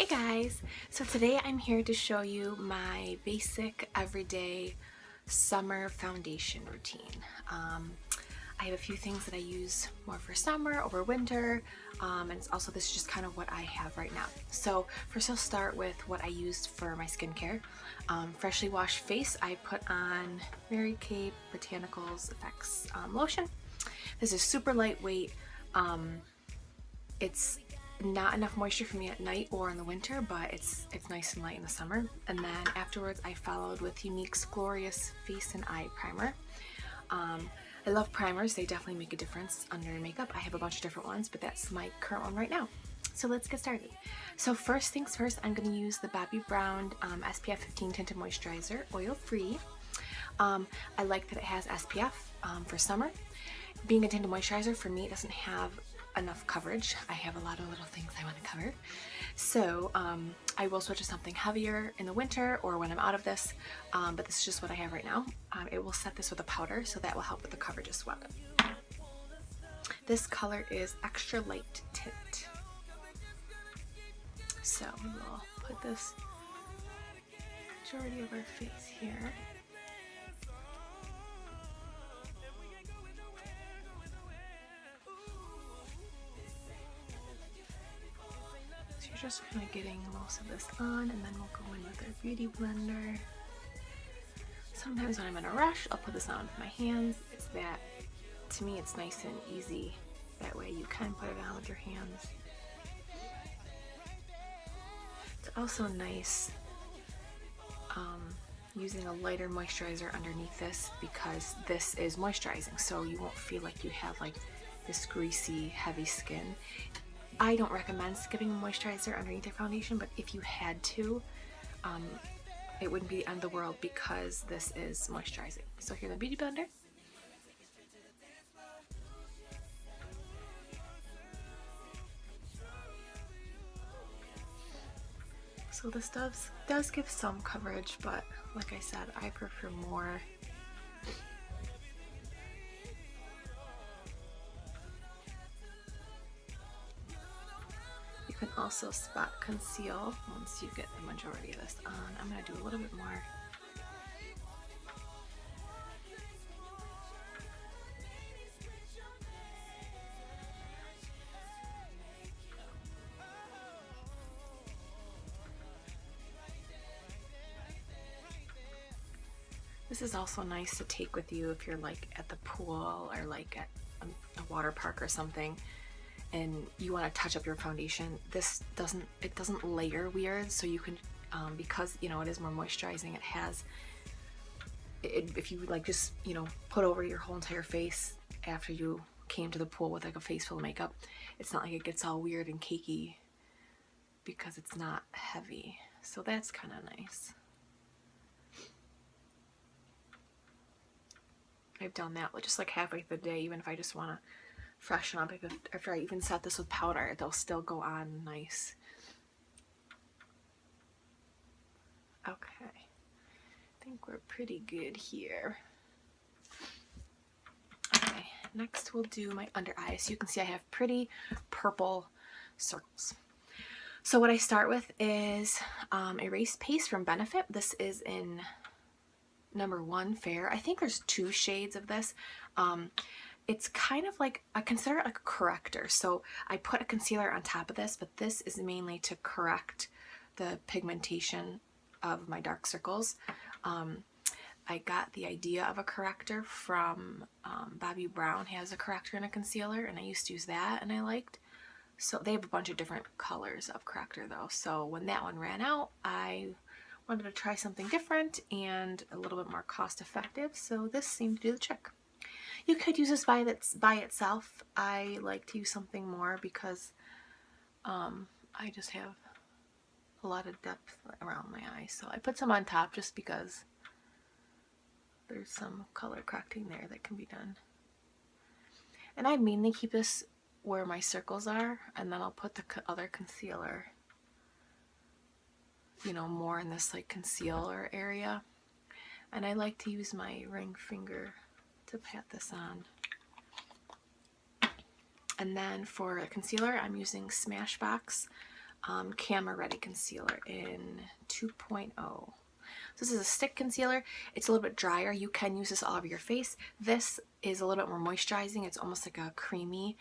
Hey guys! So today I'm here to show you my basic everyday summer foundation routine. I have a few things that I use more for summer, over winter, and it's also this is just kind of what I have right now. So first I'll start with what I used for my skincare. Freshly washed face, I put on Mary Kay Botanicals Effects lotion. This is super lightweight. It's not enough moisture for me at night or in the winter, but it's nice and light in the summer. And then afterwards I followed with Unique's Glorious Face and Eye Primer. I love primers, they definitely make a difference under makeup. I have a bunch of different ones, but that's my current one right now. So let's get started. So first things first, I'm going to use the Bobbi Brown SPF 15 Tinted Moisturizer, oil-free. I like that it has SPF for summer. Being a tinted moisturizer, for me, it doesn't have enough coverage. I have a lot of little things I want to cover. So I will switch to something heavier in the winter or when I'm out of this, but this is just what I have right now. It will set this with a powder, so that will help with the coverage as well. This color is Extra Light Tint. So we'll put this majority of our face here. Just kind of getting most of this on, and then we'll go in with our beauty blender. Sometimes when I'm in a rush, I'll put this on with my hands. It's that, to me, it's nice and easy. That way you can put it on with your hands. It's also nice using a lighter moisturizer underneath this, because this is moisturizing, so you won't feel like you have like this greasy, heavy skin. I don't recommend skipping a moisturizer underneath your foundation, but if you had to, it wouldn't be the end of the world because this is moisturizing. So here's the beauty blender. So this does give some coverage, but like I said, I prefer more. You can also spot conceal once you get the majority of this on. I'm going to do a little bit more. This is also nice to take with you if you're like at the pool or like at a water park or something, and you want to touch up your foundation. This doesn't layer weird, so you can because you know it is more moisturizing. It has if you like just put over your whole entire face after you came to the pool with like a face full of makeup, it's not like it gets all weird and cakey because it's not heavy. So that's kind of nice. I've done that just like halfway through the day, even if I just want to freshen up. If I even set this with powder, they'll still go on nice. Okay, I think we're pretty good here. Okay, next we'll do my under eye. So you can see I have pretty purple circles. So what I start with is Erase Paste from Benefit. This is in number 1 Fair. I think there's 2 shades of this. It's kind of like, I consider it like a corrector. So I put a concealer on top of this, but this is mainly to correct the pigmentation of my dark circles. I got the idea of a corrector from Bobbi Brown has a corrector and a concealer, and I used to use that and I liked. So they have a bunch of different colors of corrector though. So when that one ran out, I wanted to try something different and a little bit more cost effective, so this seemed to do the trick. You could use this by itself. I like to use something more because I just have a lot of depth around my eyes, so I put some on top just because there's some color correcting there that can be done. And I mainly keep this where my circles are, and then I'll put the other concealer more in this like concealer area. And I like to use my ring finger to pat this on. And then for a concealer, I'm using Smashbox Camera Ready Concealer in 2.0. So this is a stick concealer. It's a little bit drier. You can use this all over your face. This is a little bit more moisturizing. It's almost like a creamy.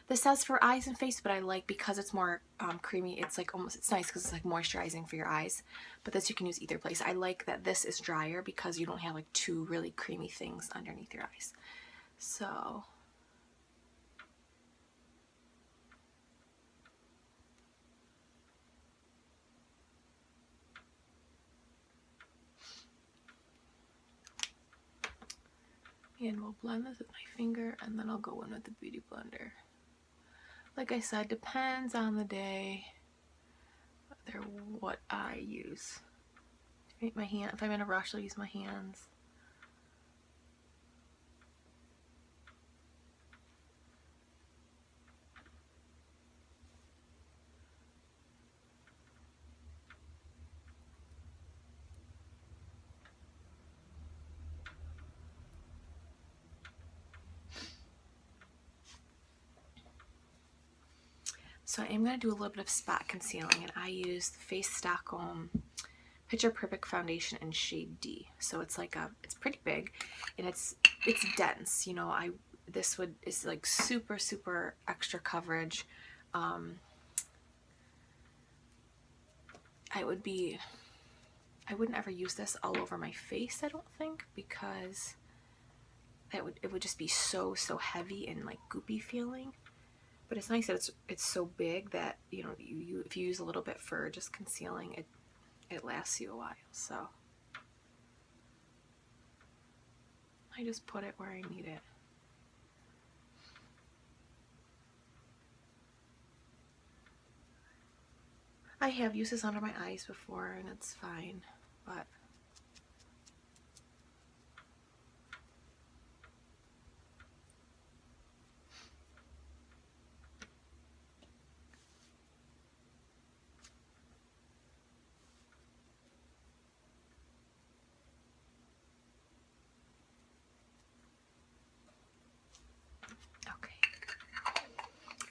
This says for eyes and face, but I like because it's more creamy. It's like almost, it's nice because it's like moisturizing for your eyes. But this you can use either place. I like that this is drier because you don't have like two really creamy things underneath your eyes. So and we'll blend this with my finger, and then I'll go in with the Beauty Blender. Like I said, depends on the day what I use. If I'm in a rush, I'll use my hands. So I am going to do a little bit of spot concealing, and I use the Face Stockholm Picture Perfect Foundation in shade D. So it's like it's pretty big, and it's dense. You know, this is like super extra coverage. I wouldn't ever use this all over my face, I don't think, because it would just be so heavy and like goopy feeling. But it's nice that it's so big that, you know, if you use a little bit for just concealing, it lasts you a while. So I just put it where I need it. I have used this under my eyes before and it's fine, but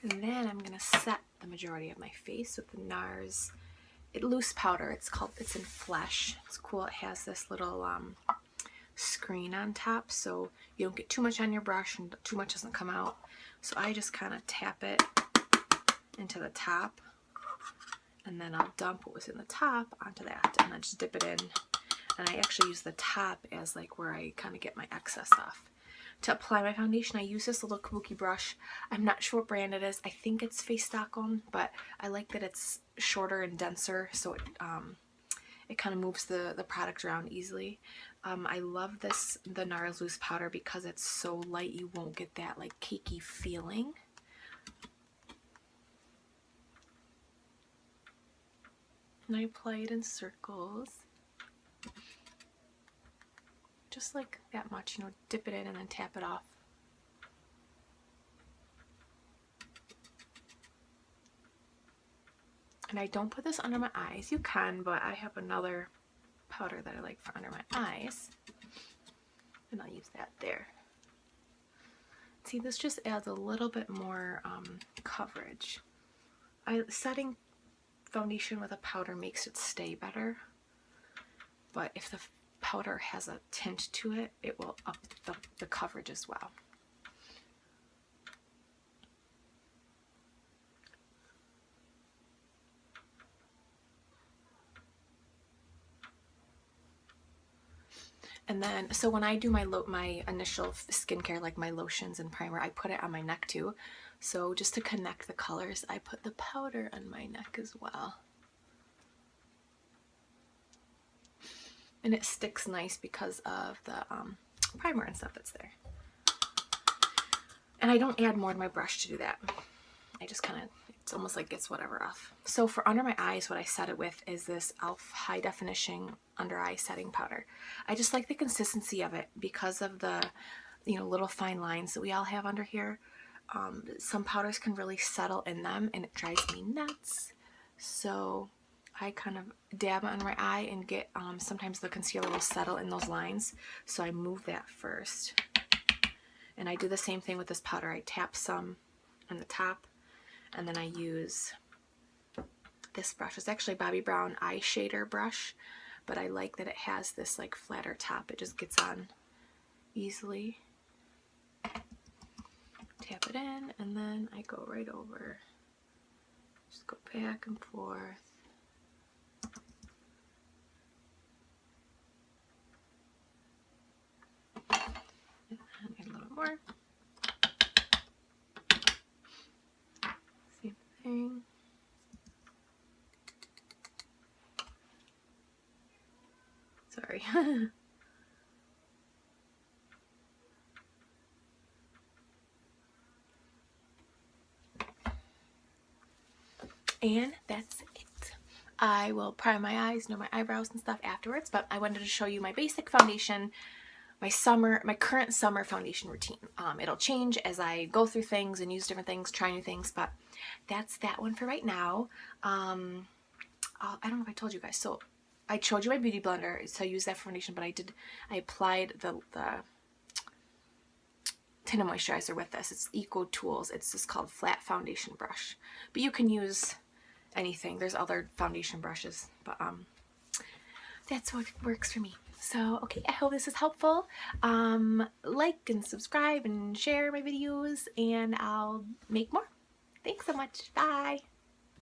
and then I'm going to set the majority of my face with the NARS loose powder. It's in Flesh. It's cool. It has this little screen on top so you don't get too much on your brush and too much doesn't come out. So I just kind of tap it into the top, and then I'll dump what was in the top onto that, and then just dip it in. And I actually use the top as like where I kind of get my excess off. To apply my foundation, I use this little kabuki brush. I'm not sure what brand it is. I think it's Face Stockholm, but I like that it's shorter and denser, so it kind of moves the product around easily. I love the NARS loose powder because it's so light you won't get that like cakey feeling. And I apply it in circles. Just like that much, you know, dip it in and then tap it off. And I don't put this under my eyes. You can, but I have another powder that I like for under my eyes, and I'll use that there. See, this just adds a little bit more coverage. Setting foundation with a powder makes it stay better, but if the powder has a tint to it, it will up the coverage as well. And then, so when I do my initial skincare, like my lotions and primer, I put it on my neck too. So just to connect the colors, I put the powder on my neck as well. And it sticks nice because of the primer and stuff that's there. And I don't add more to my brush to do that. I just kind of, it's almost like gets whatever off. So for under my eyes, what I set it with is this e.l.f. High Definition Under Eye Setting Powder. I just like the consistency of it because of the, you know, little fine lines that we all have under here. Some powders can really settle in them and it drives me nuts. So I kind of dab under my eye and get, sometimes the concealer will settle in those lines. So I move that first. And I do the same thing with this powder. I tap some on the top, and then I use this brush. It's actually a Bobbi Brown eye shader brush, but I like that it has this like flatter top. It just gets on easily. Tap it in, and then I go right over. Just go back and forth. And then a little more. Same thing. Sorry. And that's it. I will prime my eyes, my eyebrows and stuff afterwards, but I wanted to show you my basic foundation, my current summer foundation routine. It'll change as I go through things and use different things, try new things, but that's that one for right now. I don't know if I told you guys, so I showed you my beauty blender, so I use that foundation, but I applied the Tinted moisturizer with this. It's Eco Tools. It's just called Flat Foundation Brush, but you can use anything. There's other foundation brushes, but that's what works for me. So okay, I hope this is helpful. Like and subscribe and share my videos, and I'll make more. Thanks so much. Bye.